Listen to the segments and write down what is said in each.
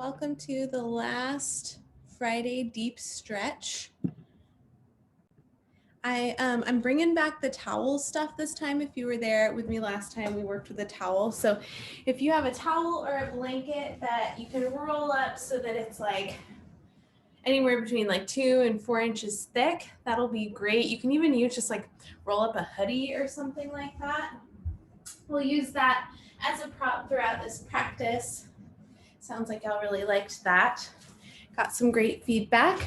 welcome to the last Friday deep stretch. I'm bringing back the towel stuff this time. If you were there with me last time, we worked with a towel. So if you have a towel or a blanket that you can roll up so that it's like anywhere between like 2 and 4 inches thick, that'll be great. You can even use just like roll up a hoodie or something like that. We'll use that as a prop throughout this practice. Sounds like y'all really liked that. Got some great feedback.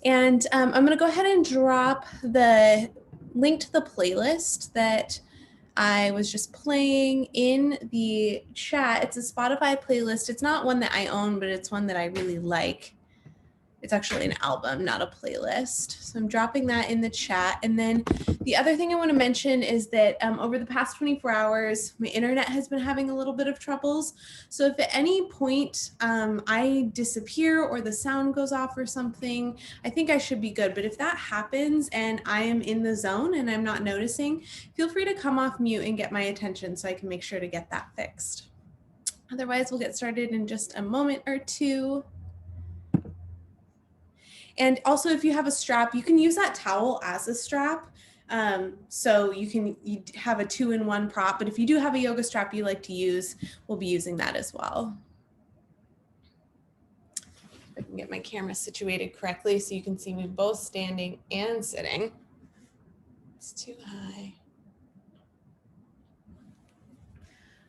And I'm going to go ahead and drop the link to the playlist that I was just playing in the chat. It's a Spotify playlist. It's not one that I own, but it's one that I really like. It's actually an album, not a playlist. So I'm dropping that in the chat. And then the other thing I want to mention is that over the past 24 hours, my internet has been having a little bit of troubles. So if at any point I disappear or the sound goes off or something, I think I should be good. But if that happens and I am in the zone and I'm not noticing, feel free to come off mute and get my attention so I can make sure to get that fixed. Otherwise, we'll get started in just a moment or two. And also, if you have a strap, you can use that towel as a strap. So you have a 2-in-1 prop, but if you do have a yoga strap you like to use, we'll be using that as well. I can get my camera situated correctly so you can see me both standing and sitting. It's too high.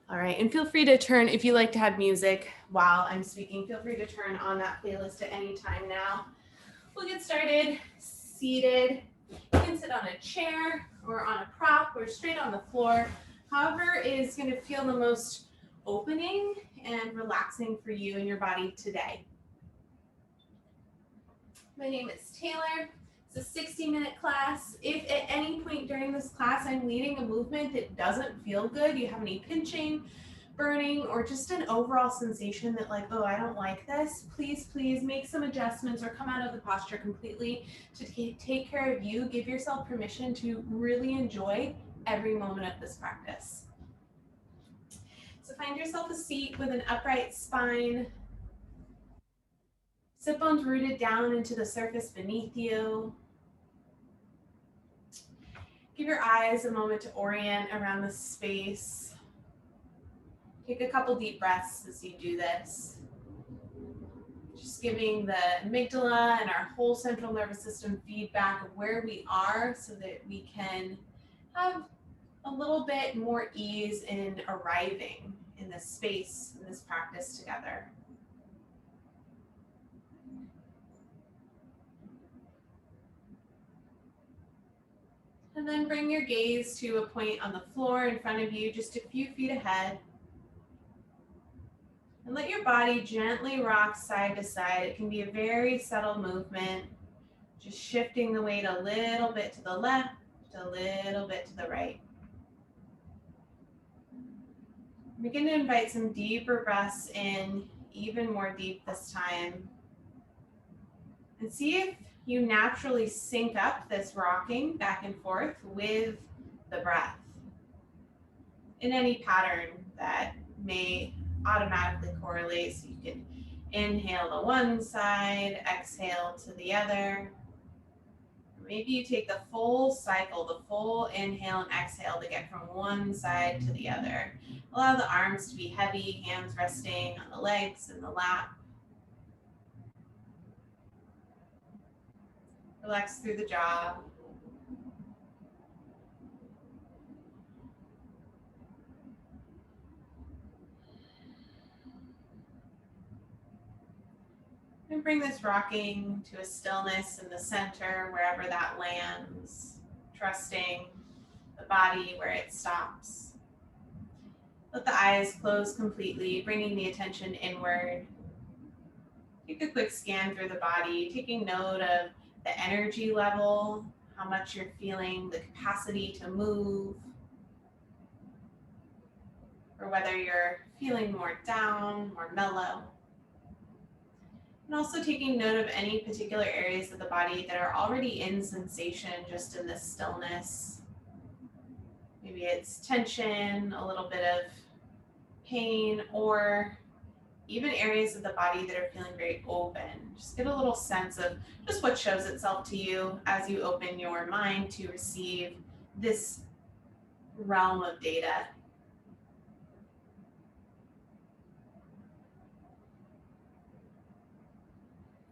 All right, and feel free to turn, if you like to have music while I'm speaking, feel free to turn on that playlist at any time now. We'll get started seated. You can sit on a chair or on a prop or straight on the floor. However is going to feel the most opening and relaxing for you and your body today. My name is Taylor. It's a 60-minute class. If at any point during this class I'm leading a movement that doesn't feel good, you have any pinching, burning, or just an overall sensation that like, oh, I don't like this, please make some adjustments or come out of the posture completely to take care of you. Give yourself permission to really enjoy every moment of this practice. So find yourself a seat with an upright spine, sit bones rooted down into the surface beneath you. Give your eyes a moment to orient around the space. Take a couple deep breaths as you do this. Just giving the amygdala and our whole central nervous system feedback of where we are so that we can have a little bit more ease in arriving in this space, in this practice together. And then bring your gaze to a point on the floor in front of you, just a few feet ahead. And let your body gently rock side to side. It can be a very subtle movement, just shifting the weight a little bit to the left, a little bit to the right. Begin to invite some deeper breaths in, even more deep this time. And see if you naturally sync up this rocking back and forth with the breath in any pattern that may automatically correlate. So you can inhale to one side, exhale to the other. Maybe you take the full cycle, the full inhale and exhale to get from one side to the other. Allow the arms to be heavy, hands resting on the legs and the lap. Relax through the jaw. And bring this rocking to a stillness in the center, wherever that lands, trusting the body where it stops. Let the eyes close completely, bringing the attention inward. Take a quick scan through the body, taking note of the energy level, how much you're feeling, the capacity to move, or whether you're feeling more down, more mellow. And also taking note of any particular areas of the body that are already in sensation just in this stillness. Maybe it's tension, a little bit of pain, or even areas of the body that are feeling very open. Just get a little sense of just what shows itself to you as you open your mind to receive this realm of data.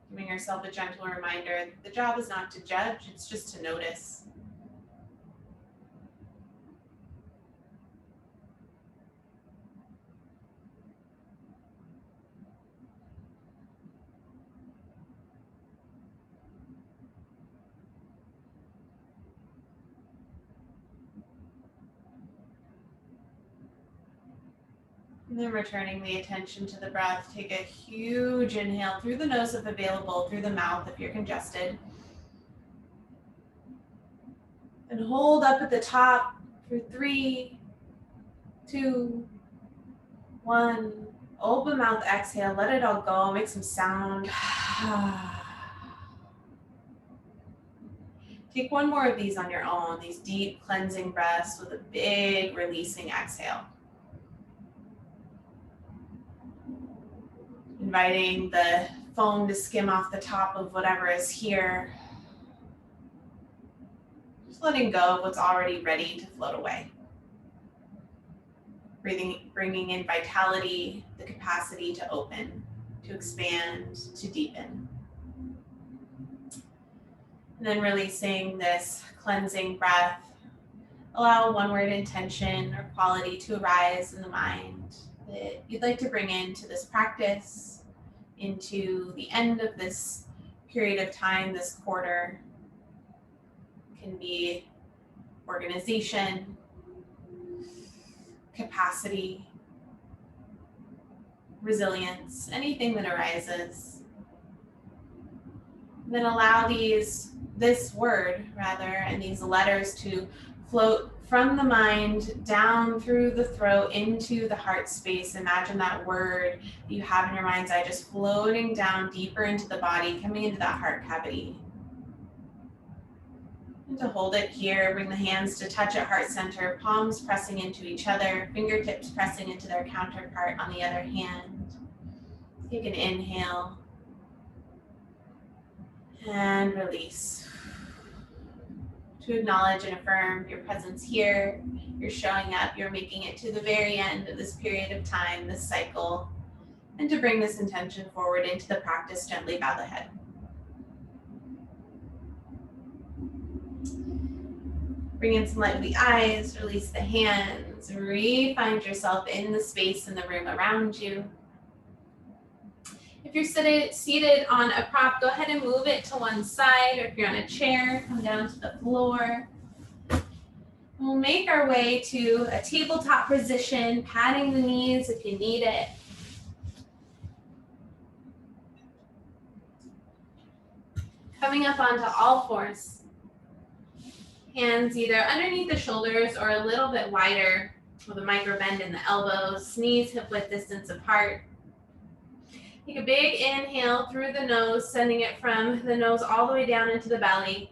Giving yourself a gentle reminder, the job is not to judge, it's just to notice. And then returning the attention to the breath, take a huge inhale through the nose if available, through the mouth if you're congested. And hold up at the top for 3, 2, 1. Open mouth, exhale, let it all go, make some sound. Take one more of these on your own, these deep cleansing breaths with a big releasing exhale. Inviting the foam to skim off the top of whatever is here. Just letting go of what's already ready to float away. Bringing in vitality, the capacity to open, to expand, to deepen. And then releasing this cleansing breath. Allow one word intention or quality to arise in the mind that you'd like to bring into this practice, into the end of this period of time, this quarter. It can be organization, capacity, resilience, anything that arises. Then allow this word and these letters to float from the mind down through the throat into the heart space. Imagine that word that you have in your mind's eye just floating down deeper into the body, coming into that heart cavity. And to hold it here, bring the hands to touch at heart center, palms pressing into each other, fingertips pressing into their counterpart on the other hand. Take an inhale and release. To acknowledge and affirm your presence here, you're showing up, you're making it to the very end of this period of time, this cycle. And to bring this intention forward into the practice, gently bow the head. Bring in some light with the eyes, release the hands, re-find yourself in the space in the room around you. If you're seated on a prop, go ahead and move it to one side, or if you're on a chair, come down to the floor. We'll make our way to a tabletop position, patting the knees if you need it. Coming up onto all fours. Hands either underneath the shoulders or a little bit wider with a micro bend in the elbows, knees hip width distance apart. Take a big inhale through the nose, sending it from the nose all the way down into the belly.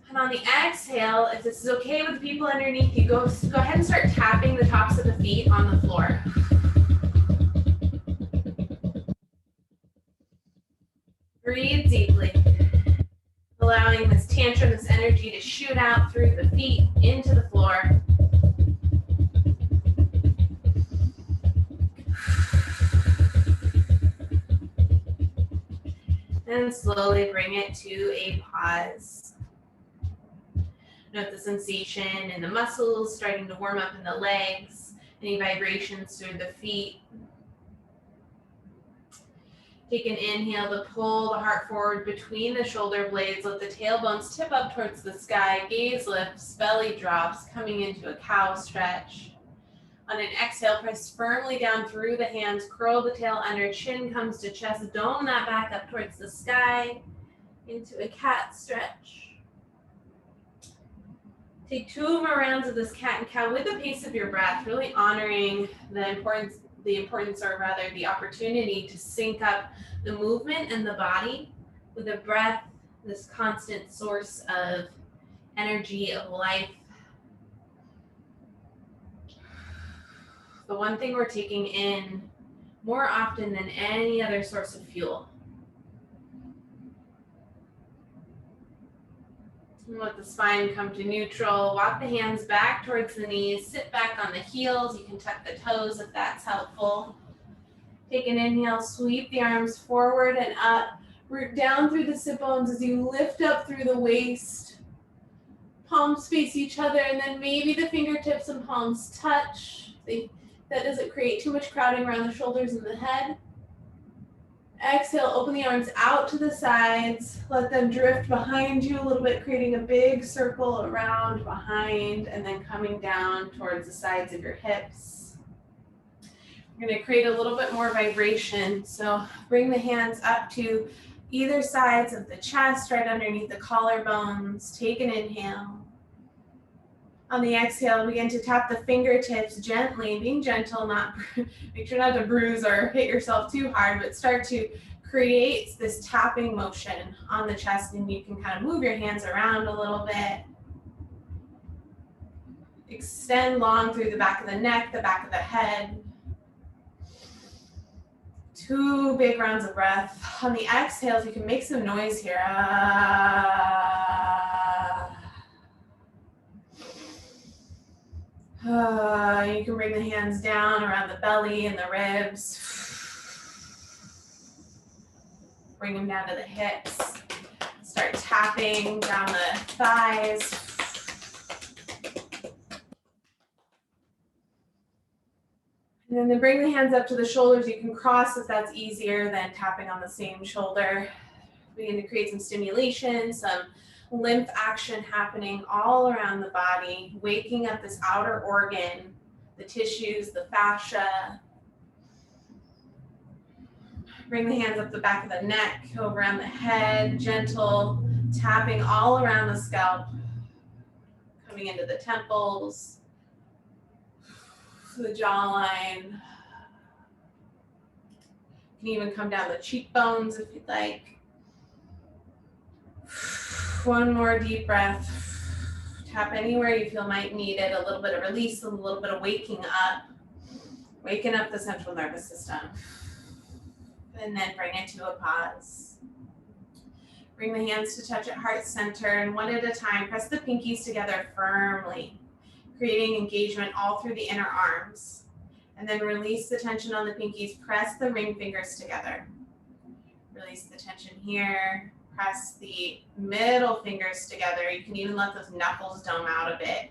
And on the exhale, if this is okay with the people underneath you, go ahead and start tapping the tops of the feet on the floor. Breathe deeply, allowing this tantrum, this energy to shoot out through the feet into the floor. And slowly bring it to a pause. Note the sensation in the muscles starting to warm up in the legs, any vibrations through the feet. Take an inhale to pull the heart forward between the shoulder blades. Let the tailbones tip up towards the sky. Gaze lifts, belly drops, coming into a cow stretch. On an exhale, press firmly down through the hands, curl the tail under, chin comes to chest, dome that back up towards the sky, into a cat stretch. Take 2 more rounds of this cat and cow with the pace of your breath, really honoring the opportunity to sync up the movement and the body with the breath, this constant source of energy, of life. The one thing we're taking in more often than any other source of fuel. And let the spine come to neutral. Walk the hands back towards the knees. Sit back on the heels. You can tuck the toes if that's helpful. Take an inhale, sweep the arms forward and up. Root down through the sit bones as you lift up through the waist. Palms face each other, and then maybe the fingertips and palms touch. That doesn't create too much crowding around the shoulders and the head. Exhale, open the arms out to the sides. Let them drift behind you a little bit, creating a big circle around behind, and then coming down towards the sides of your hips. We're going to create a little bit more vibration. So bring the hands up to either sides of the chest, right underneath the collarbones. Take an inhale. On the exhale, begin to tap the fingertips gently, being gentle, make sure not to bruise or hit yourself too hard, but start to create this tapping motion on the chest, and you can kind of move your hands around a little bit. Extend long through the back of the neck, the back of the head. 2 big rounds of breath. On the exhales, you can make some noise here. You can bring the hands down around the belly and the ribs. Bring them down to the hips. Start tapping down the thighs. And then bring the hands up to the shoulders. You can cross if that's easier than tapping on the same shoulder. Begin to create some stimulation, some lymph action happening all around the body, waking up this outer organ, the tissues, the fascia. Bring the hands up the back of the neck, over around the head, gentle tapping all around the scalp, coming into the temples, the jawline. You can even come down the cheekbones if you'd like. One more deep breath. Tap anywhere you feel might need it. A little bit of release, a little bit of waking up. Waking up the central nervous system. And then bring it to a pause. Bring the hands to touch at heart center, and one at a time, press the pinkies together firmly, creating engagement all through the inner arms. And then release the tension on the pinkies. Press the ring fingers together. Release the tension here. Press the middle fingers together. You can even let those knuckles dome out a bit.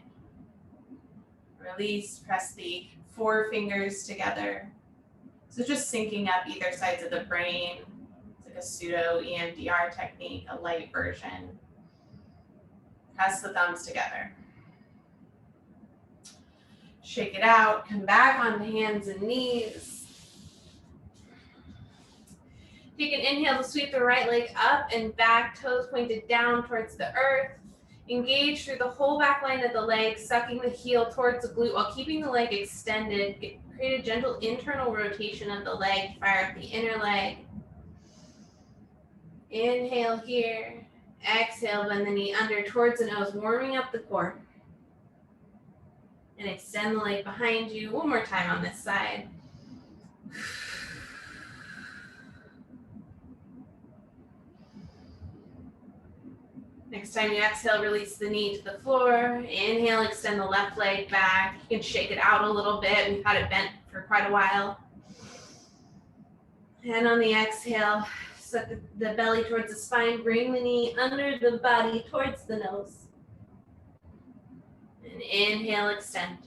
Release, press the forefingers together. So just syncing up either sides of the brain. It's like a pseudo EMDR technique, a light version. Press the thumbs together. Shake it out, come back onto hands and knees. Take an inhale to sweep the right leg up and back, toes pointed down towards the earth. Engage through the whole back line of the leg, sucking the heel towards the glute while keeping the leg extended. Create a gentle internal rotation of the leg. Fire up the inner leg. Inhale here. Exhale, bend the knee under towards the nose, warming up the core. And extend the leg behind you. One more time on this side. Next time you exhale, release the knee to the floor. Inhale, extend the left leg back. You can shake it out a little bit. We've had it bent for quite a while. And on the exhale, suck the belly towards the spine. Bring the knee under the body towards the nose. And inhale, extend.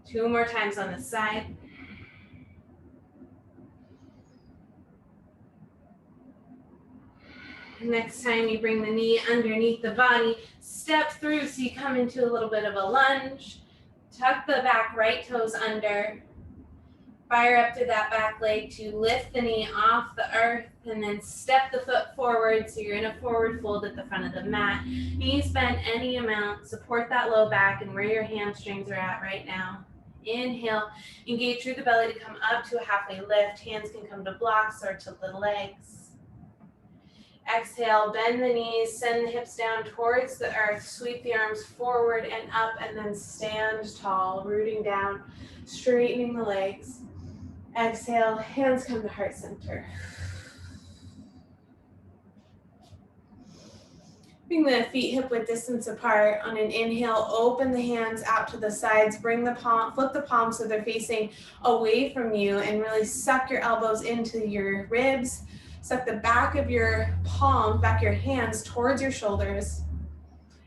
2 more times on this side. Next time you bring the knee underneath the body, step through so you come into a little bit of a lunge. Tuck the back right toes under. Fire up to that back leg to lift the knee off the earth, and then step the foot forward so you're in a forward fold at the front of the mat. Knees bent any amount. Support that low back and where your hamstrings are at right now. Inhale, engage through the belly to come up to a halfway lift. Hands can come to blocks or to the legs. Exhale, bend the knees, send the hips down towards the earth, sweep the arms forward and up, and then stand tall, rooting down, straightening the legs. Exhale, hands come to heart center. Bring the feet hip-width distance apart. On an inhale, open the hands out to the sides. Bring the palm, flip the palms so they're facing away from you, and really suck your elbows into your ribs. Suck the back of your palm, back of your hands towards your shoulders.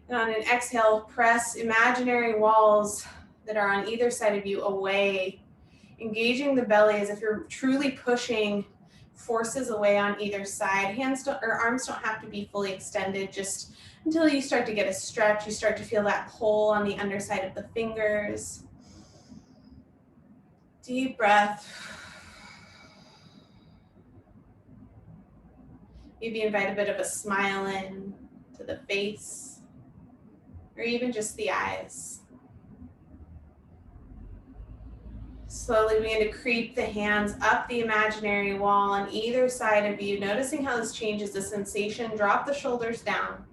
And on an exhale, press imaginary walls that are on either side of you away. Engaging the belly as if you're truly pushing forces away on either side. Arms don't have to be fully extended, just until you start to get a stretch, you start to feel that pull on the underside of the fingers. Deep breath. Maybe invite a bit of a smile in to the face, or even just the eyes. Slowly begin to creep the hands up the imaginary wall on either side of you, noticing how this changes the sensation. Drop the shoulders down.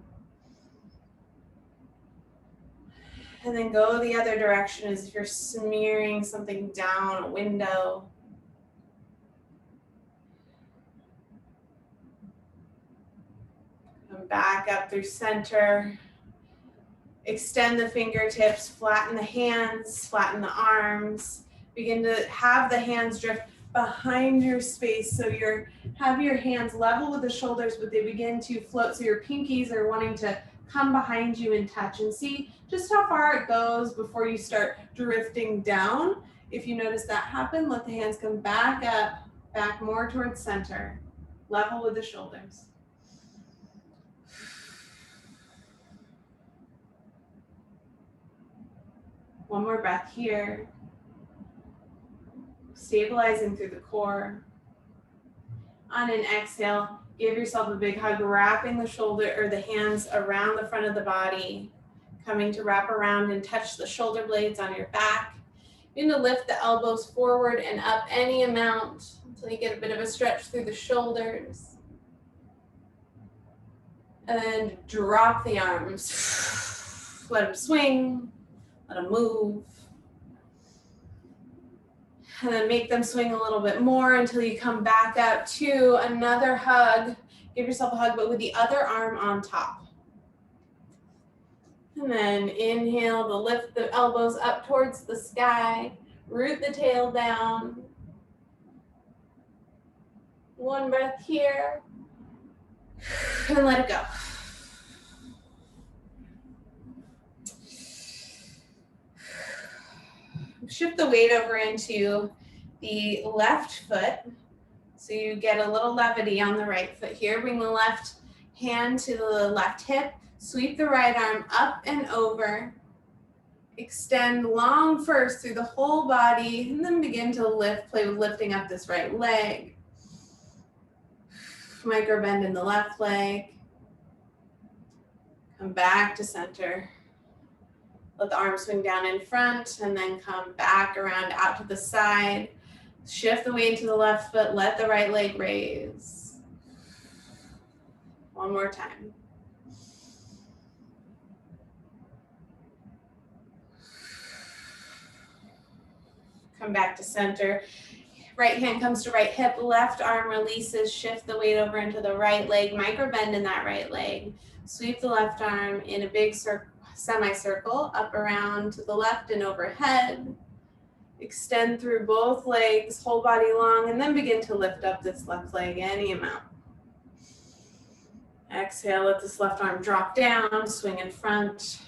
And then go the other direction as if you're smearing something down a window. Come back up through center. Extend the fingertips, flatten the hands, flatten the arms. Begin to have the hands drift behind your space, so have your hands level with the shoulders, but they begin to float, so your pinkies are wanting to come behind you and touch, and see just how far it goes before you start drifting down. If you notice that happen, let the hands come back up, back more towards center, level with the shoulders. One more breath here. Stabilizing through the core. On an exhale, give yourself a big hug, wrapping the shoulder or the hands around the front of the body, coming to wrap around and touch the shoulder blades on your back. You're going to lift the elbows forward and up any amount until you get a bit of a stretch through the shoulders. And drop the arms. Let them swing, let them move. And then make them swing a little bit more until you come back up to another hug. Give yourself a hug, but with the other arm on top. And then inhale to lift the elbows up towards the sky. Root the tail down. One breath here. And let it go. Shift the weight over into the left foot, so you get a little levity on the right foot here. Bring the left hand to the left hip, sweep the right arm up and over. Extend long first through the whole body, and then begin to lift, play with lifting up this right leg. Micro bend in the left leg. Come back to center. Let the arms swing down in front and then come back around out to the side. Shift the weight to the left foot. Let the right leg raise. One more time. Come back to center. Right hand comes to right hip. Left arm releases. Shift the weight over into the right leg. Micro bend in that right leg. Sweep the left arm in a big circle. Semicircle up around to the left and overhead. Extend through both legs, whole body long, and then begin to lift up this left leg any amount. Exhale, let this left arm drop down, swing in front,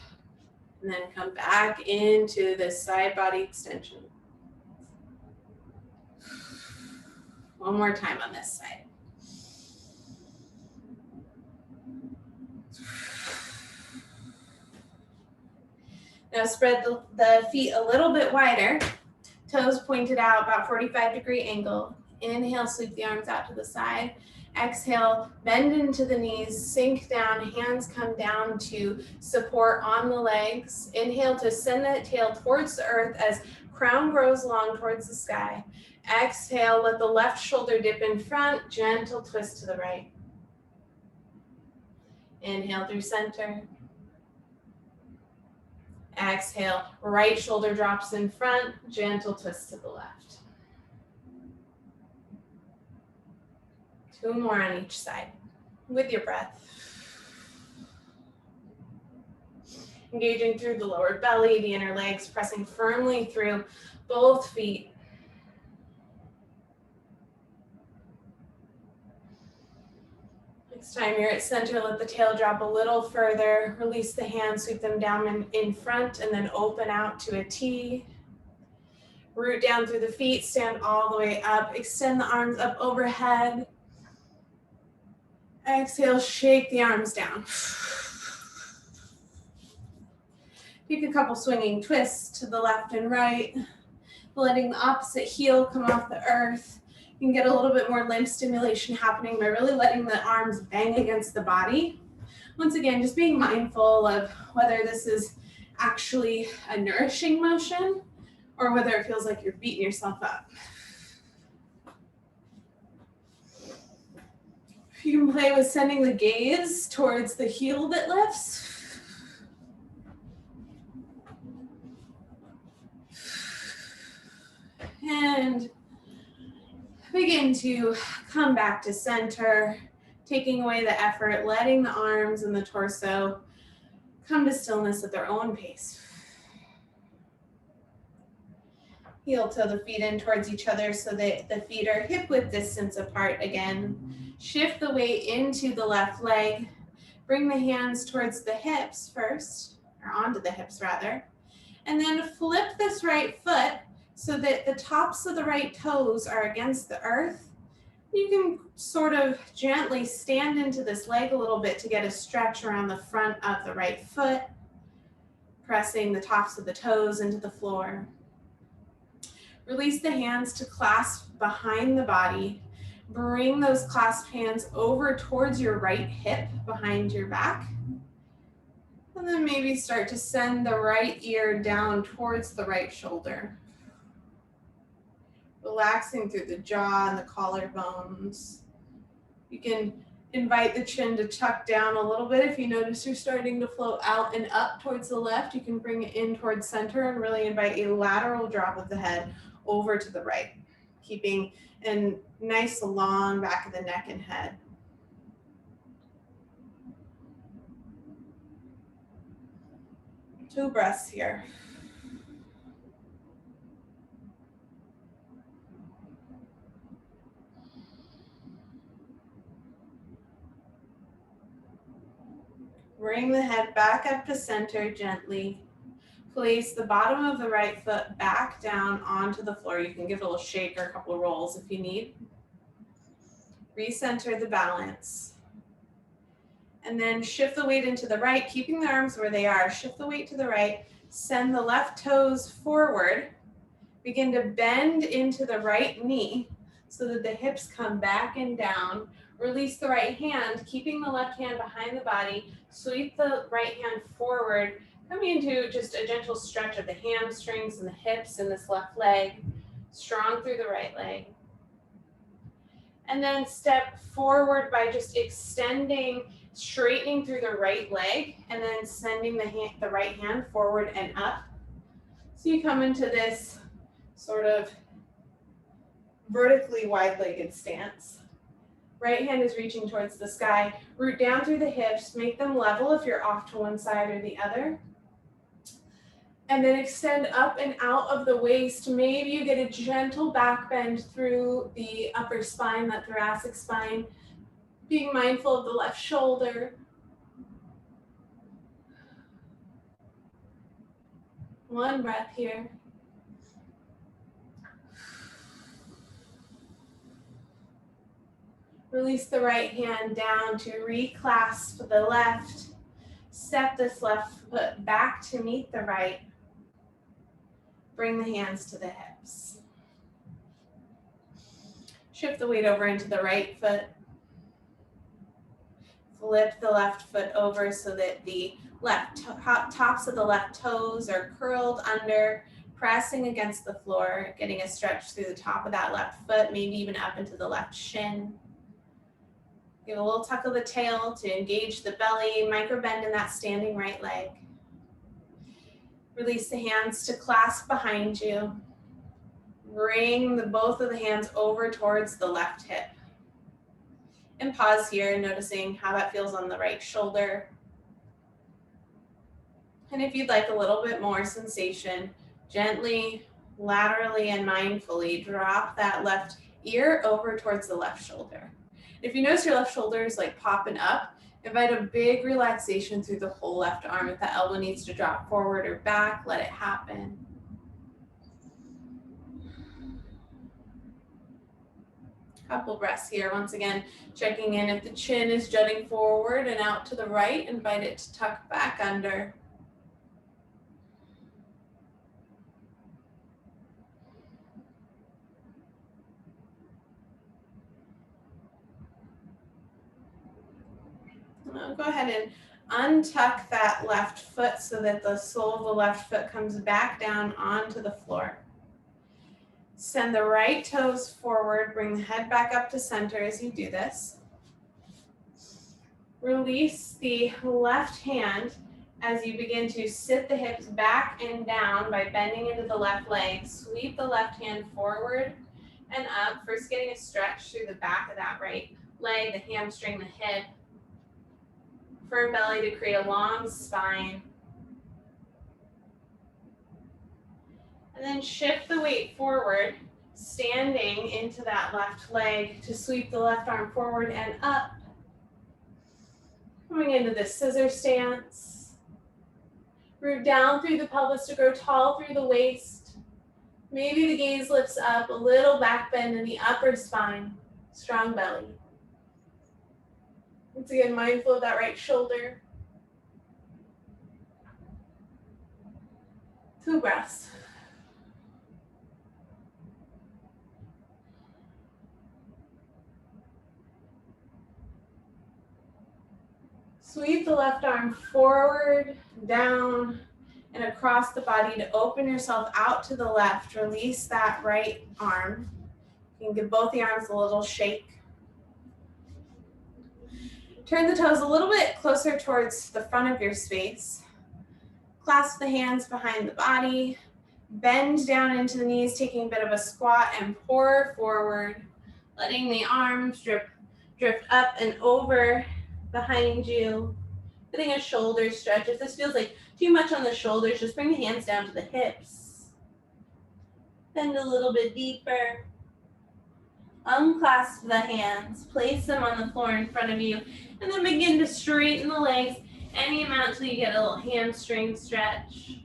and then come back into this side body extension. One more time on this side. Now spread the feet a little bit wider, toes pointed out, about 45-degree angle. Inhale, sweep the arms out to the side. Exhale, bend into the knees, sink down, hands come down to support on the legs. Inhale to send the tail towards the earth as crown grows long towards the sky. Exhale, let the left shoulder dip in front, gentle twist to the right. Inhale through center. Exhale, right shoulder drops in front, gentle twist to the left. 2 more on each side with your breath. Engaging through the lower belly, the inner legs, pressing firmly through both feet. Next time you're at center, let the tail drop a little further. Release the hands, sweep them down in front, and then open out to a T. Root down through the feet, stand all the way up. Extend the arms up overhead. Exhale, shake the arms down. Take a couple swinging twists to the left and right, letting the opposite heel come off the earth. You can get a little bit more limb stimulation happening by really letting the arms bang against the body. Once again, just being mindful of whether this is actually a nourishing motion or whether it feels like you're beating yourself up. You can play with sending the gaze towards the heel that lifts. And begin to come back to center, taking away the effort, letting the arms and the torso come to stillness at their own pace. Heel toe the feet in towards each other so that the feet are hip width distance apart again. Shift the weight into the left leg. Bring the hands towards the hips first, or onto the hips rather. And then flip this right foot so that the tops of the right toes are against the earth. You can sort of gently stand into this leg a little bit to get a stretch around the front of the right foot, pressing the tops of the toes into the floor. Release the hands to clasp behind the body. Bring those clasped hands over towards your right hip behind your back. And then maybe start to send the right ear down towards the right shoulder. Relaxing through the jaw and the collarbones. You can invite the chin to tuck down a little bit. If you notice you're starting to float out and up towards the left, you can bring it in towards center and really invite a lateral drop of the head over to the right, keeping a nice long back of the neck and head. Two breaths here. Bring the head back up to center gently. Place the bottom of the right foot back down onto the floor. You can give it a little shake or a couple of rolls if you need. Recenter the balance. And then shift the weight into the right, keeping the arms where they are. Shift the weight to the right. Send the left toes forward. Begin to bend into the right knee so that the hips come back and down. Release the right hand, keeping the left hand behind the body. Sweep the right hand forward, coming into just a gentle stretch of the hamstrings and the hips in this left leg. Strong through the right leg. And then step forward by just extending, straightening through the right leg, and then sending the right hand forward and up. So you come into this sort of vertically wide-legged stance. Right hand is reaching towards the sky. Root down through the hips. Make them level if you're off to one side or the other. And then extend up and out of the waist. Maybe you get a gentle back bend through the upper spine, that thoracic spine. Being mindful of the left shoulder. One breath here. Release the right hand down to reclasp the left. Step this left foot back to meet the right. Bring the hands to the hips. Shift the weight over into the right foot. Flip the left foot over so that the tops of the left toes are curled under, pressing against the floor, getting a stretch through the top of that left foot, maybe even up into the left shin. Give a little tuck of the tail to engage the belly, micro bend in that standing right leg. Release the hands to clasp behind you. Bring both of the hands over towards the left hip. And pause here, noticing how that feels on the right shoulder. And if you'd like a little bit more sensation, gently, laterally, and mindfully drop that left ear over towards the left shoulder. If you notice your left shoulder is like popping up, invite a big relaxation through the whole left arm. If the elbow needs to drop forward or back, let it happen. Couple breaths here. Once again, checking in if the chin is jutting forward and out to the right, invite it to tuck back under. Now go ahead and untuck that left foot so that the sole of the left foot comes back down onto the floor. Send the right toes forward, bring the head back up to center as you do this. Release the left hand as you begin to sit the hips back and down by bending into the left leg. Sweep the left hand forward and up, first getting a stretch through the back of that right leg, the hamstring, the hip. Firm belly to create a long spine. And then shift the weight forward, standing into that left leg to sweep the left arm forward and up. Coming into this scissor stance. Root down through the pelvis to grow tall through the waist. Maybe the gaze lifts up, a little back bend in the upper spine. Strong belly. Once again, mindful of that right shoulder. 2 breaths. Sweep the left arm forward, down, and across the body to open yourself out to the left. Release that right arm. You can give both the arms a little shake. Turn the toes a little bit closer towards the front of your space. Clasp the hands behind the body. Bend down into the knees, taking a bit of a squat and pour forward. Letting the arms drift up and over behind you. Getting a shoulder stretch. If this feels like too much on the shoulders, just bring the hands down to the hips. Bend a little bit deeper. Unclasp the hands. Place them on the floor in front of you. And then begin to straighten the legs any amount until you get a little hamstring stretch.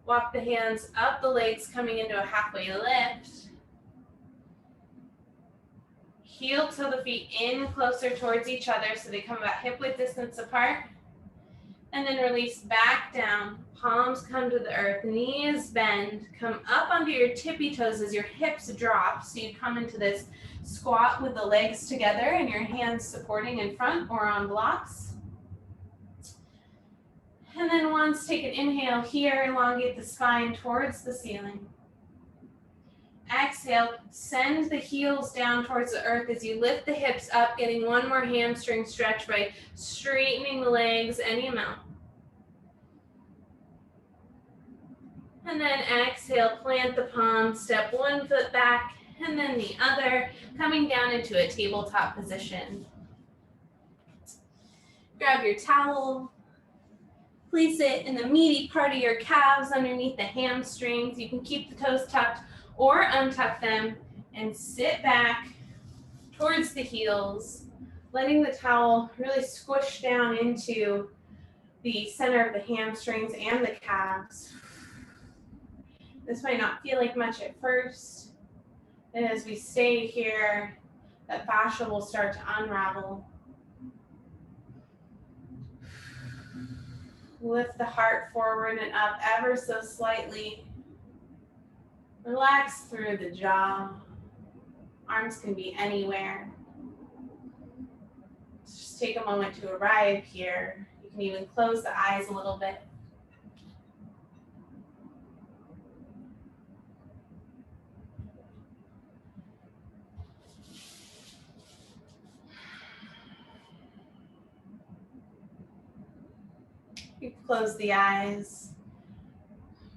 Walk the hands up the legs, coming into a halfway lift. Heel toe the feet in closer towards each other so they come about hip width distance apart. And then release back down. Palms come to the earth, knees bend. Come up onto your tippy toes as your hips drop. So you come into this squat with the legs together and your hands supporting in front or on blocks. And then once, take an inhale here, elongate the spine towards the ceiling. Exhale, send the heels down towards the earth as you lift the hips up, getting one more hamstring stretch by straightening the legs any amount. And then exhale, plant the palms, step one foot back and then the other, coming down into a tabletop position. Grab your towel. Place it in the meaty part of your calves underneath the hamstrings. You can keep the toes tucked or untuck them and sit back towards the heels, letting the towel really squish down into the center of the hamstrings and the calves. This might not feel like much at first, and as we stay here, that fascia will start to unravel. Lift the heart forward and up ever so slightly. Relax through the jaw. Arms can be anywhere. Just take a moment to arrive here. You can even close the eyes a little bit. You can close the eyes.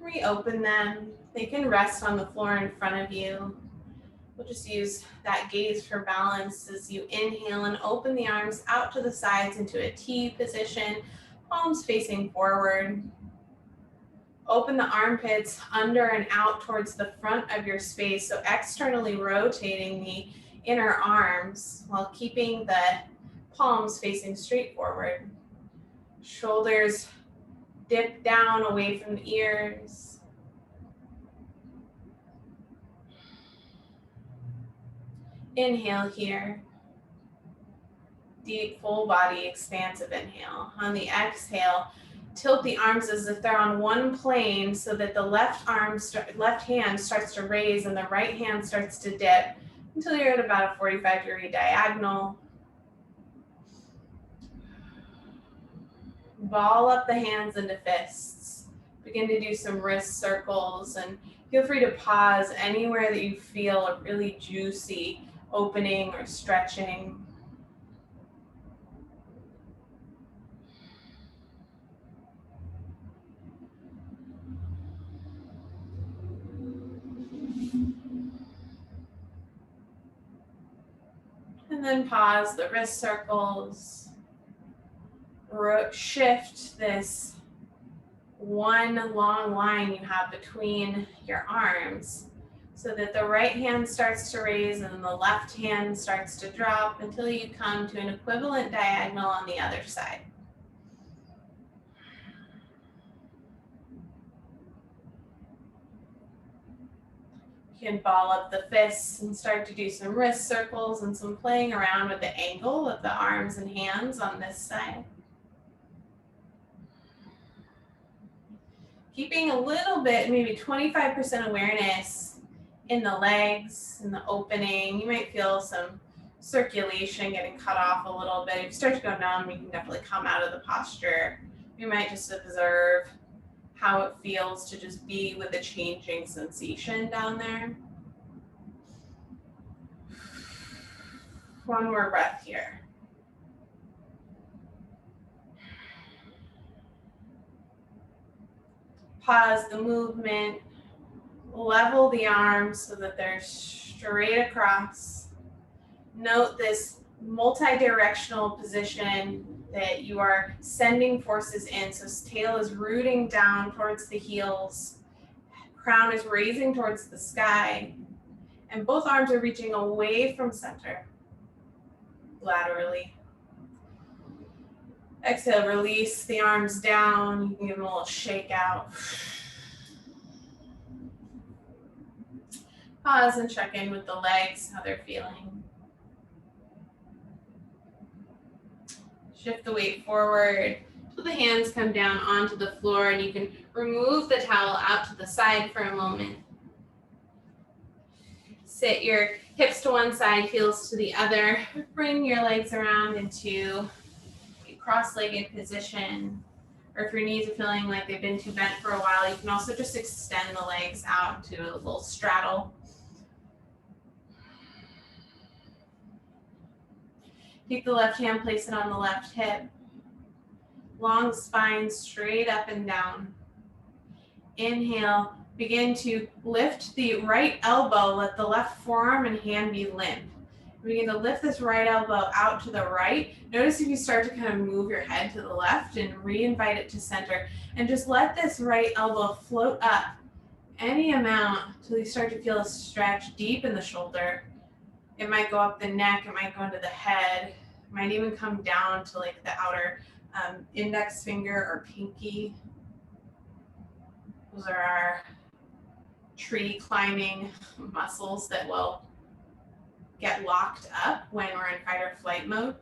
Reopen them. They can rest on the floor in front of you. We'll just use that gaze for balance as you inhale and open the arms out to the sides into a T position, palms facing forward. Open the armpits under and out towards the front of your space, so externally rotating the inner arms while keeping the palms facing straight forward. Shoulders dip down away from the ears. Inhale here. Deep, full body, expansive inhale. On the exhale, tilt the arms as if they're on one plane so that the left hand starts to raise and the right hand starts to dip until you're at about a 45-degree diagonal. Ball up the hands into fists. Begin to do some wrist circles, and feel free to pause anywhere that you feel a really juicy opening or stretching. And then pause the wrist circles. Shift this one long line you have between your arms so that the right hand starts to raise and the left hand starts to drop until you come to an equivalent diagonal on the other side. You can ball up the fists and start to do some wrist circles and some playing around with the angle of the arms and hands on this side. Keeping a little bit, maybe 25% awareness in the legs, in the opening. You might feel some circulation getting cut off a little bit. If you start to go numb, you can definitely come out of the posture. You might just observe how it feels to just be with the changing sensation down there. One more breath here. Pause the movement, level the arms so that they're straight across. Note this multi-directional position that you are sending forces in. So tail is rooting down towards the heels, crown is raising towards the sky, and both arms are reaching away from center, laterally. Exhale, release the arms down. You can give them a little shake out. Pause and check in with the legs, how they're feeling. Shift the weight forward so the hands come down onto the floor, and you can remove the towel out to the side for a moment. Sit your hips to one side, heels to the other. Bring your legs around into a cross-legged position. Or if your knees are feeling like they've been too bent for a while, you can also just extend the legs out to a little straddle. Keep the left hand, place it on the left hip. Long spine, straight up and down. Inhale, begin to lift the right elbow, let the left forearm and hand be limp. Begin to lift this right elbow out to the right. Notice if you start to kind of move your head to the left and re-invite it to center. And just let this right elbow float up any amount until you start to feel a stretch deep in the shoulder. It might go up the neck, it might go into the head, it might even come down to like the outer index finger or pinky. Those are our tree climbing muscles that will get locked up when we're in fight or flight mode.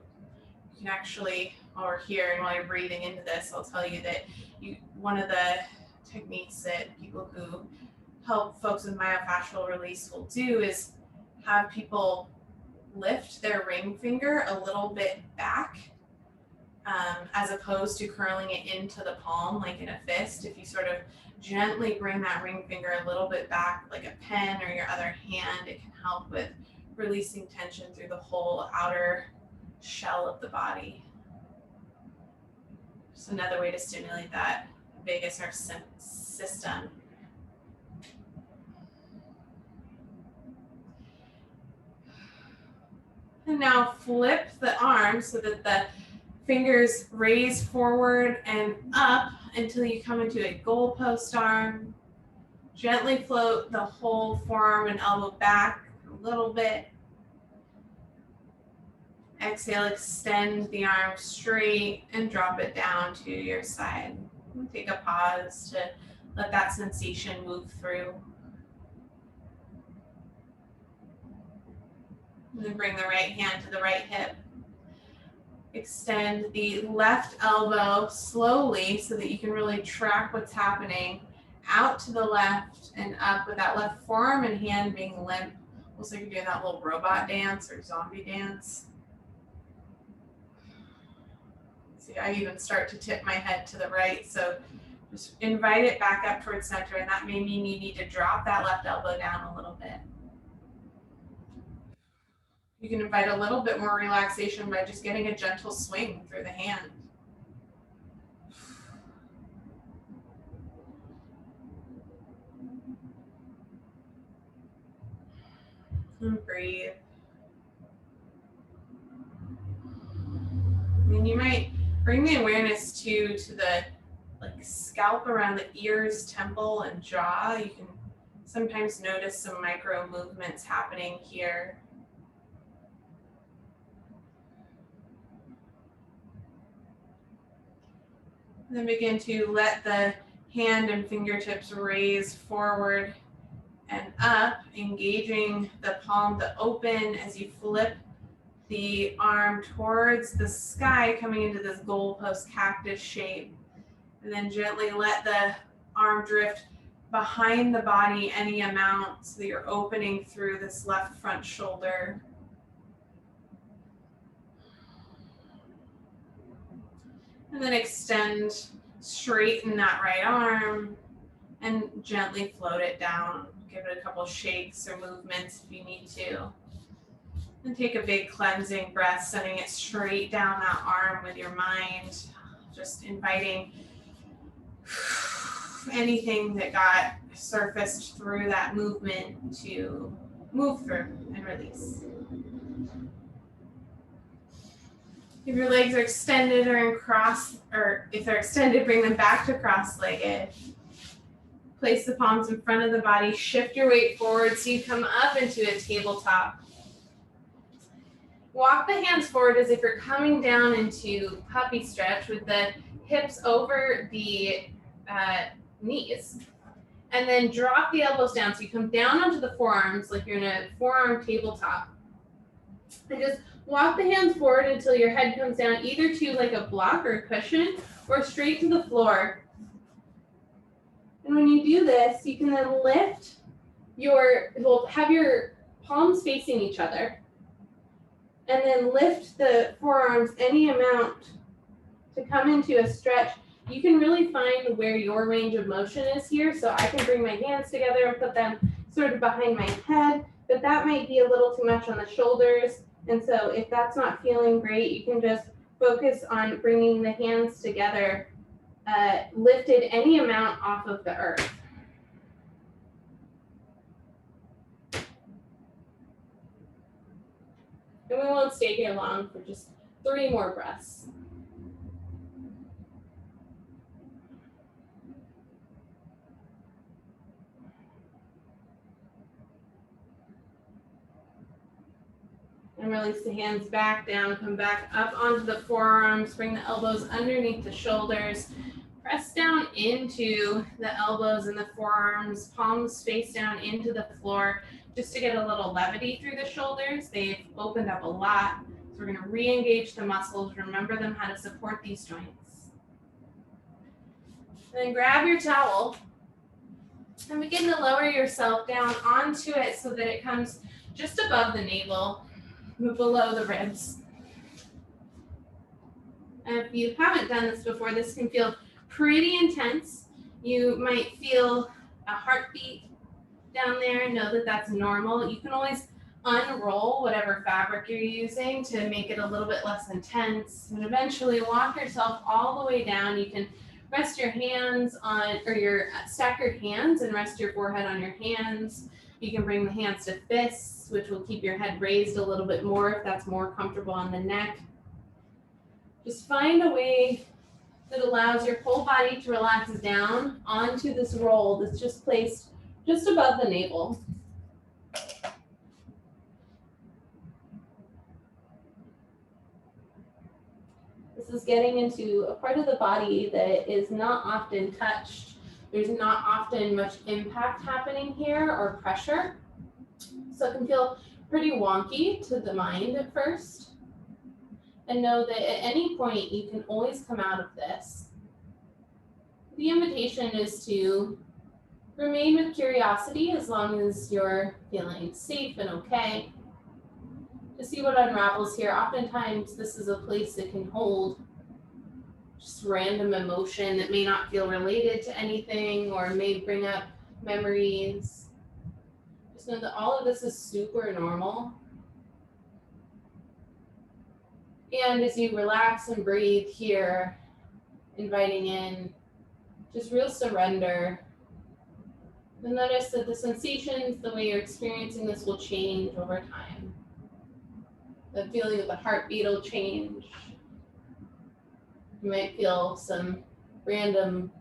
You can actually, while we're here and while you're breathing into this, I'll tell you that one of the techniques that people who help folks with myofascial release will do is have people lift their ring finger a little bit back as opposed to curling it into the palm like in a fist. If you sort of gently bring that ring finger a little bit back like a pen or your other hand, it can help with releasing tension through the whole outer shell of the body. Just another way to stimulate that vagus nerve system. now flip the arm so that the fingers raise forward and up until you come into a goalpost arm. Gently float the whole forearm and elbow back a little bit. Exhale, extend the arm straight and drop it down to your side. Take a pause to let that sensation move through. And then bring the right hand to the right hip. Extend the left elbow slowly so that you can really track what's happening out to the left and up with that left forearm and hand being limp. Looks like you're doing that little robot dance or zombie dance. See, I even start to tip my head to the right, so just invite it back up towards center, and that may mean you need to drop that left elbow down a little bit. You can invite a little bit more relaxation by just getting a gentle swing through the hand. And breathe. And you might bring the awareness to the scalp around the ears, temple, and jaw. You can sometimes notice some micro movements happening here. And then begin to let the hand and fingertips raise forward and up, engaging the palm to open as you flip the arm towards the sky, coming into this goalpost cactus shape. And then gently let the arm drift behind the body any amount so that you're opening through this left front shoulder. And then extend, straighten that right arm and gently float it down. Give it a couple shakes or movements if you need to. And take a big cleansing breath, sending it straight down that arm with your mind. Just inviting anything that got surfaced through that movement to move through and release. If your legs are extended or in cross, or if they're extended, bring them back to cross-legged. Place the palms in front of the body. Shift your weight forward so you come up into a tabletop. Walk the hands forward as if you're coming down into puppy stretch with the hips over the knees. And then drop the elbows down so you come down onto the forearms like you're in a forearm tabletop. And just walk the hands forward until your head comes down either to like a block or a cushion or straight to the floor. And when you do this, you can then lift have your palms facing each other. And then lift the forearms any amount to come into a stretch. You can really find where your range of motion is here. So I can bring my hands together and put them sort of behind my head, but that might be a little too much on the shoulders. And so if that's not feeling great, you can just focus on bringing the hands together, lifted any amount off of the earth. And we won't stay here long for just 3 more breaths. And release the hands back down, come back up onto the forearms, bring the elbows underneath the shoulders, press down into the elbows and the forearms, palms face down into the floor, just to get a little levity through the shoulders. They've opened up a lot. So we're gonna re-engage the muscles, remember them how to support these joints. And then grab your towel and begin to lower yourself down onto it so that it comes just above the navel, below the ribs. And if you haven't done this before, this can feel pretty intense. You might feel a heartbeat down there. Know that that's normal. You can always unroll whatever fabric you're using to make it a little bit less intense, and eventually walk yourself all the way down. You can rest your hands on, or stack your hands and rest your forehead on your hands. You can bring the hands to fists, which will keep your head raised a little bit more if that's more comfortable on the neck. Just find a way that allows your whole body to relax down onto this roll that's just placed just above the navel. This is getting into a part of the body that is not often touched. There's not often much impact happening here or pressure. So it can feel pretty wonky to the mind at first. And know that at any point you can always come out of this. The invitation is to remain with curiosity as long as you're feeling safe and okay. To see what unravels here. Oftentimes this is a place that can hold just random emotion that may not feel related to anything or may bring up memories. Just know that all of this is super normal. And as you relax and breathe here, inviting in just real surrender, you'll notice that the sensations, the way you're experiencing this will change over time. The feeling of the heartbeat will change. You might feel some random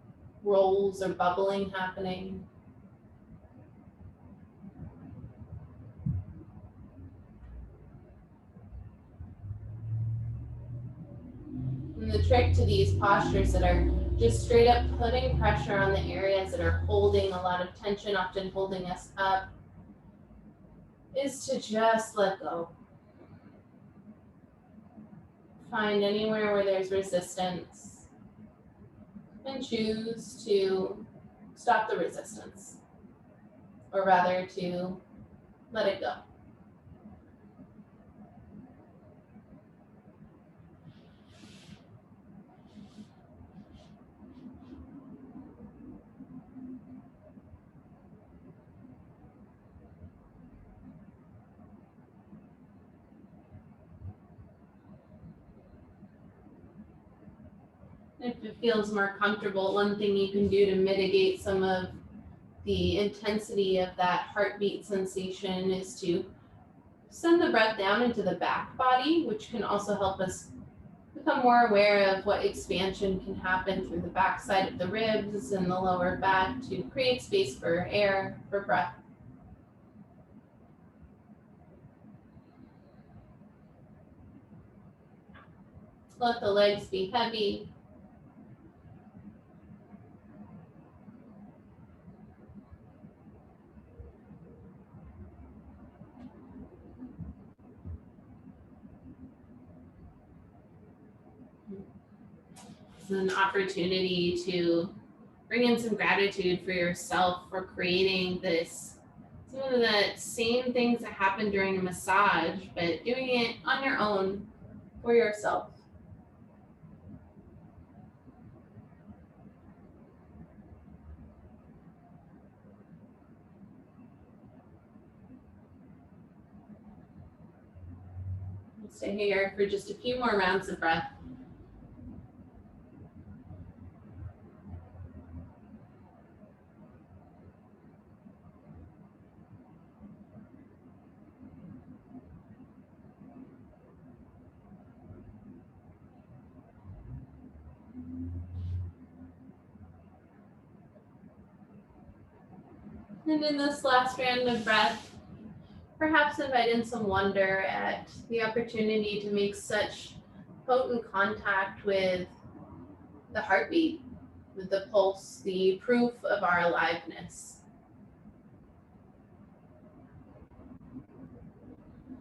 rolls or bubbling happening. And the trick to these postures that are just straight up putting pressure on the areas that are holding a lot of tension, often holding us up, is to just let go. Find anywhere where there's resistance and choose to stop the resistance, or rather to let it go. If it feels more comfortable, one thing you can do to mitigate some of the intensity of that heartbeat sensation is to send the breath down into the back body, which can also help us become more aware of what expansion can happen through the back side of the ribs and the lower back to create space for air, for breath. Let the legs be heavy. It's an opportunity to bring in some gratitude for yourself for creating this. Some of the same things that happen during a massage, but doing it on your own for yourself. We'll stay here for just a few more rounds of breath. And in this last round of breath, perhaps invite in some wonder at the opportunity to make such potent contact with the heartbeat, with the pulse, the proof of our aliveness.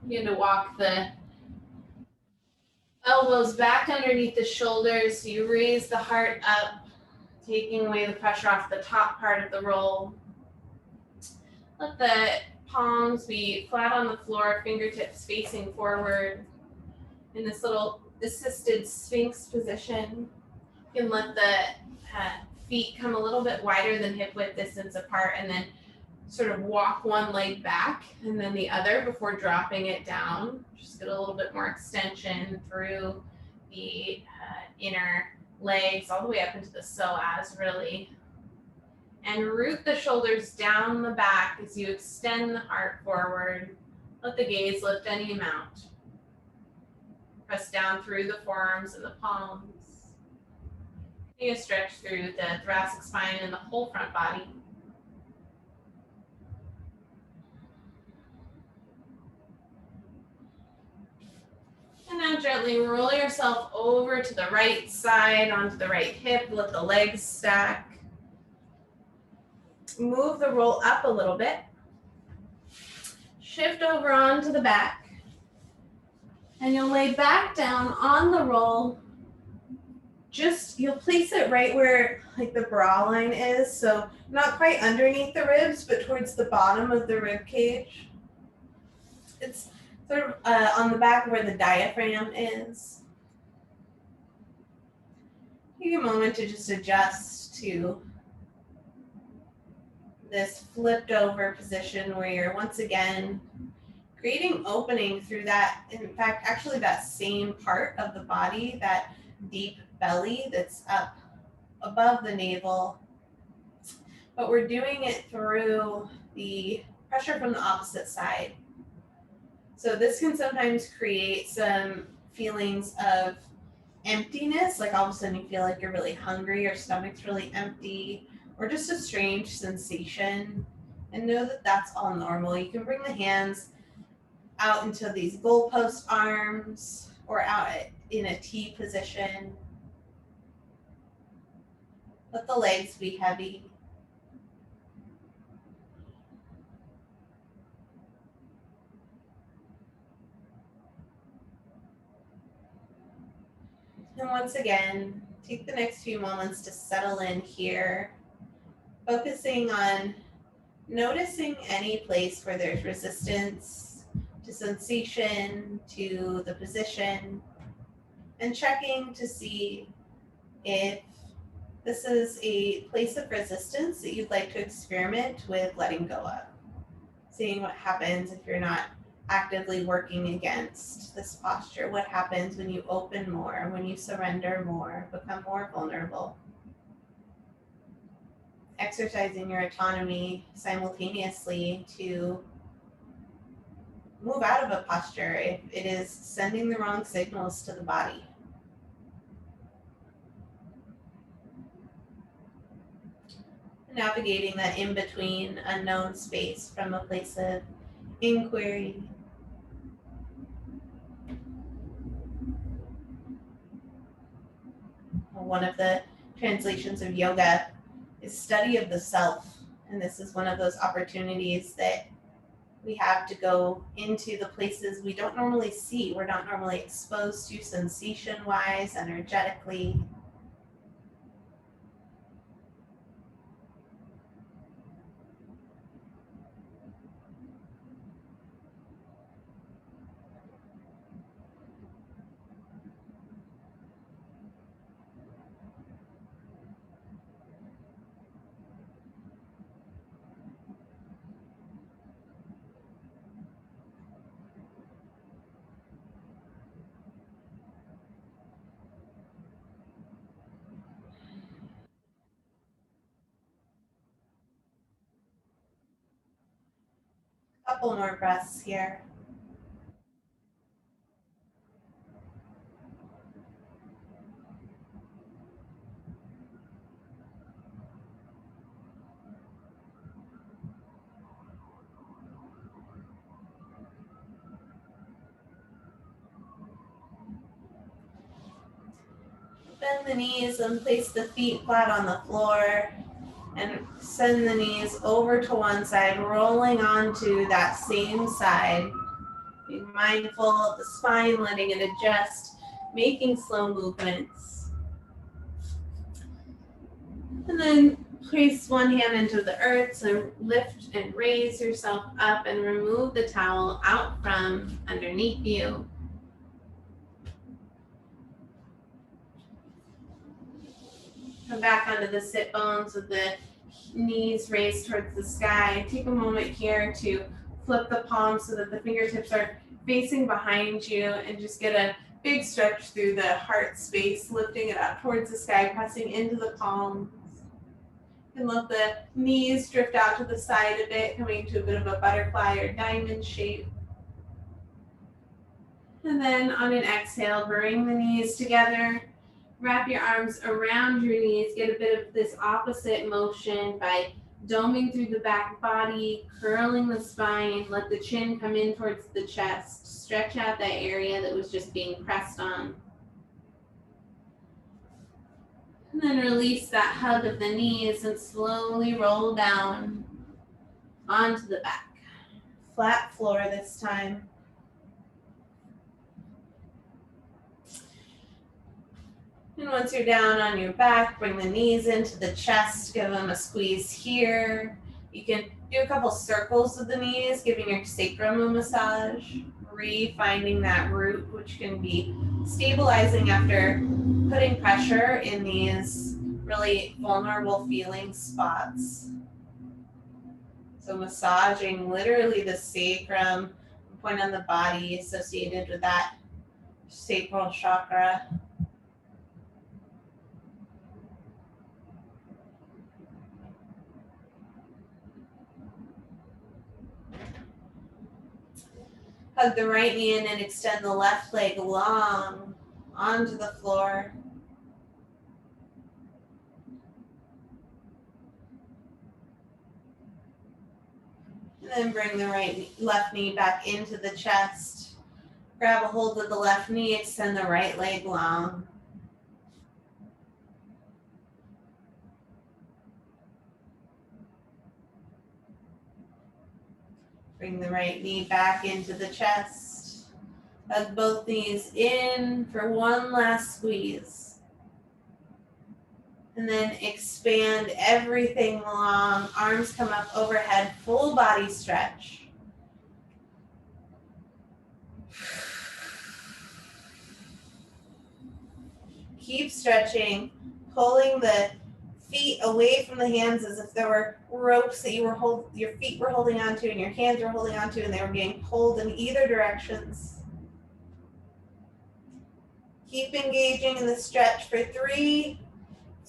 Begin to walk the elbows back underneath the shoulders so you raise the heart up, taking away the pressure off the top part of the roll. Let the palms be flat on the floor, fingertips facing forward in this little assisted Sphinx position. You can let the feet come a little bit wider than hip width distance apart and then sort of walk one leg back and then the other before dropping it down. Just get a little bit more extension through the inner legs all the way up into the psoas, really. And root the shoulders down the back as you extend the heart forward. Let the gaze lift any amount. Press down through the forearms and the palms. Take a stretch through the thoracic spine and the whole front body. And now gently roll yourself over to the right side, onto the right hip. Let the legs stack. Move the roll up a little bit. Shift over onto the back. And you'll lay back down on the roll. You'll place it right where like the bra line is. So not quite underneath the ribs, but towards the bottom of the rib cage. It's sort of on the back where the diaphragm is. Take a moment to just adjust to this flipped over position where you're once again creating opening through that, in fact, actually that same part of the body, that deep belly that's up above the navel. But we're doing it through the pressure from the opposite side. So this can sometimes create some feelings of emptiness, like all of a sudden you feel like you're really hungry, your stomach's really empty, or just a strange sensation. And know that that's all normal. You can bring the hands out into these goalpost arms or out in a T position. Let the legs be heavy. And once again, take the next few moments to settle in here, focusing on noticing any place where there's resistance to sensation, to the position, and checking to see if this is a place of resistance that you'd like to experiment with letting go of. Seeing what happens if you're not actively working against this posture. What happens when you open more, when you surrender more, become more vulnerable. Exercising your autonomy simultaneously to move out of a posture if it is sending the wrong signals to the body. Navigating that in-between unknown space from a place of inquiry. One of the translations of yoga is study of the self. And this is one of those opportunities that we have to go into the places we don't normally see. We're not normally exposed to sensation-wise, energetically. Couple more breaths here. Bend the knees and place the feet flat on the floor. And send the knees over to one side, rolling onto that same side. Being mindful of the spine, letting it adjust, making slow movements. And then place one hand into the earth, so lift and raise yourself up and remove the towel out from underneath you. Come back onto the sit bones with the knees raised towards the sky. Take a moment here to flip the palms so that the fingertips are facing behind you and just get a big stretch through the heart space, lifting it up towards the sky, pressing into the palms. You can let the knees drift out to the side a bit, coming to a bit of a butterfly or diamond shape. And then on an exhale, bring the knees together. Wrap your arms around your knees. Get a bit of this opposite motion by doming through the back body, curling the spine. Let the chin come in towards the chest. Stretch out that area that was just being pressed on. And then release that hug of the knees and slowly roll down onto the back. Flat floor this time. And once you're down on your back, bring the knees into the chest, give them a squeeze here. You can do a couple circles with the knees, giving your sacrum a massage, refinding that root, which can be stabilizing after putting pressure in these really vulnerable feeling spots. So massaging literally the sacrum, point on the body associated with that sacral chakra. Hug the right knee in and extend the left leg long onto the floor. And then bring the left knee back into the chest. Grab a hold of the left knee, extend the right leg long. Bring the right knee back into the chest. Hug both knees in for one last squeeze. And then expand everything long. Arms come up overhead, full body stretch. Keep stretching, pulling the feet away from the hands as if there were ropes that your feet were holding onto and your hands were holding onto, and they were being pulled in either directions. Keep engaging in the stretch for 3,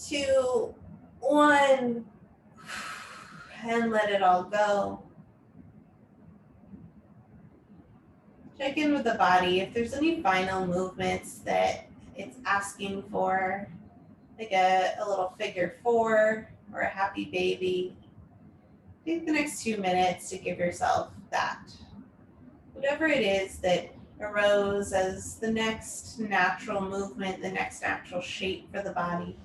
2, 1, and let it all go. Check in with the body if there's any final movements that it's asking for, like a little figure 4 or a happy baby. Take the next 2 minutes to give yourself that. Whatever it is that arose as the next natural movement, the next natural shape for the body.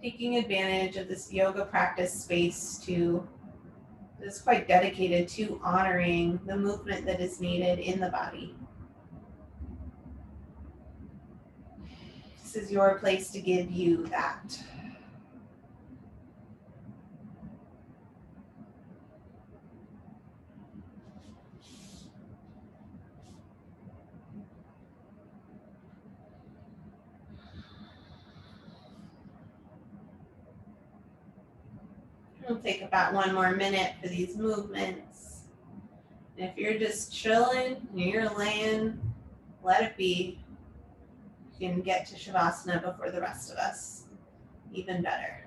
Taking advantage of this yoga practice space that is quite dedicated to honoring the movement that is needed in the body. This is your place to give you that. It'll take about 1 more minute for these movements. And if you're just chilling, you're laying, let it be. You can get to Shavasana before the rest of us. Even better.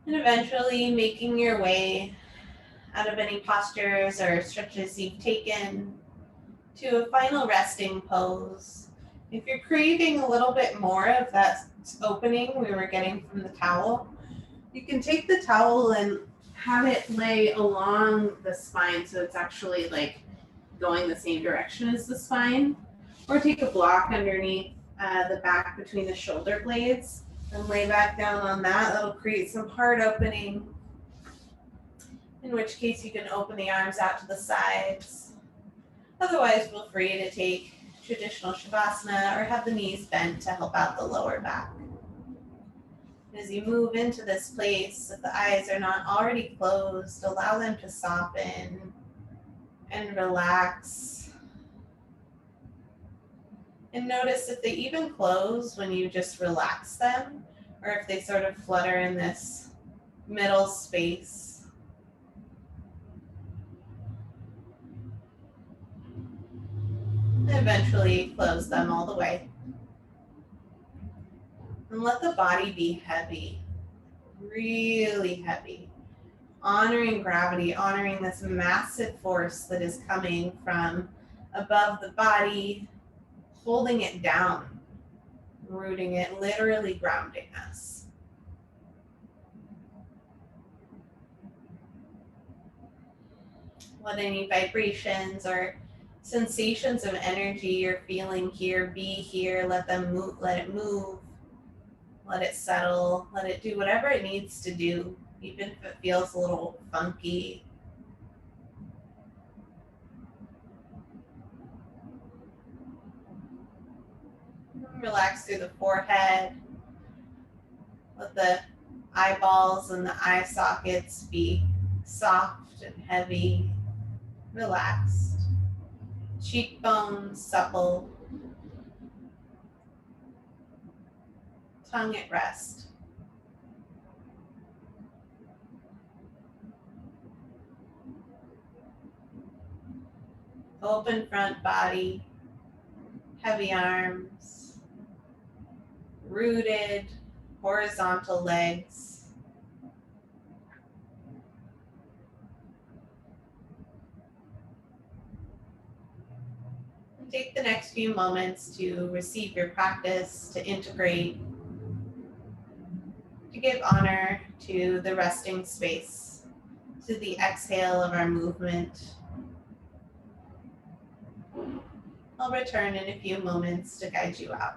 And eventually making your way out of any postures or stretches you've taken to a final resting pose. If you're craving a little bit more of that opening we were getting from the towel, you can take the towel and have it lay along the spine so it's actually like going the same direction as the spine, or take a block underneath the back between the shoulder blades and lay back down on that. That'll create some heart opening, in which case you can open the arms out to the sides. Otherwise, feel free to take traditional Shavasana or have the knees bent to help out the lower back. As you move into this place, if the eyes are not already closed, allow them to soften and relax. And notice if they even close when you just relax them, or if they sort of flutter in this middle space. And eventually close them all the way. And let the body be heavy, really heavy. Honoring gravity, honoring this massive force that is coming from above the body, holding it down, rooting it, literally grounding us. Let any vibrations or sensations of energy you're feeling here be here. Let them move, let it move, let it settle, let it do whatever it needs to do, even if it feels a little funky. Relax through the forehead. Let the eyeballs and the eye sockets be soft and heavy, relaxed. Cheekbones supple. Tongue at rest. Open front body, heavy arms, rooted, horizontal legs. And take the next few moments to receive your practice, to integrate, to give honor to the resting space, to the exhale of our movement. I'll return in a few moments to guide you out.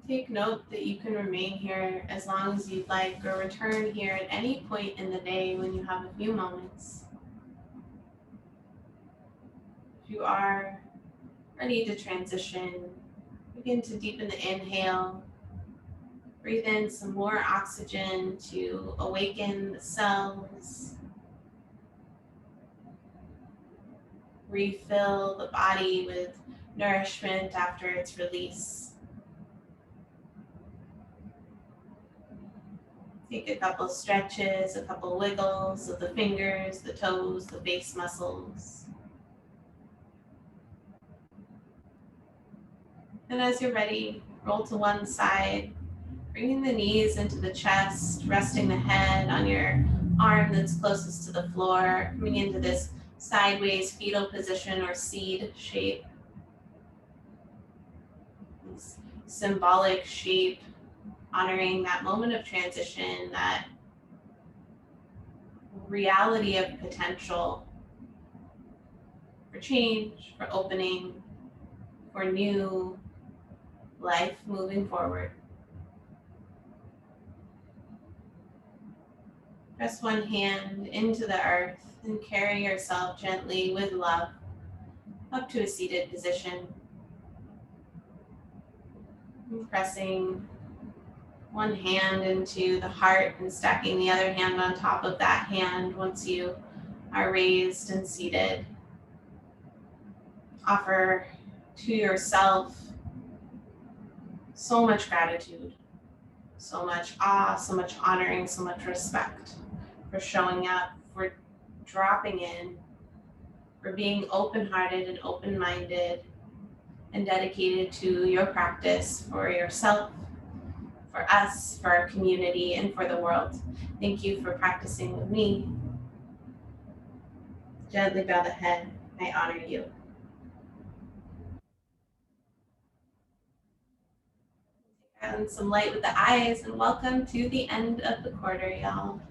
Take note that you can remain here as long as you'd like, or return here at any point in the day when you have a few moments. If you are ready to transition, begin to deepen the inhale. Breathe in some more oxygen to awaken the cells. Refill the body with nourishment after its release. Take a couple stretches, a couple wiggles of the fingers, the toes, the face muscles. And as you're ready, roll to one side, bringing the knees into the chest, resting the head on your arm that's closest to the floor, coming into this sideways fetal position or seed shape. This symbolic shape, honoring that moment of transition, that reality of potential for change, for opening, for new life moving forward. Press one hand into the earth and carry yourself gently with love up to a seated position. And pressing one hand into the heart and stacking the other hand on top of that hand once you are raised and seated. Offer to yourself so much gratitude, so much awe, so much honoring, so much respect for showing up, for dropping in, for being open-hearted and open-minded and dedicated to your practice for yourself, for us, for our community, and for the world. Thank you for practicing with me. Gently bow the head. I honor you. And some light with the eyes, and welcome to the end of the quarter, y'all.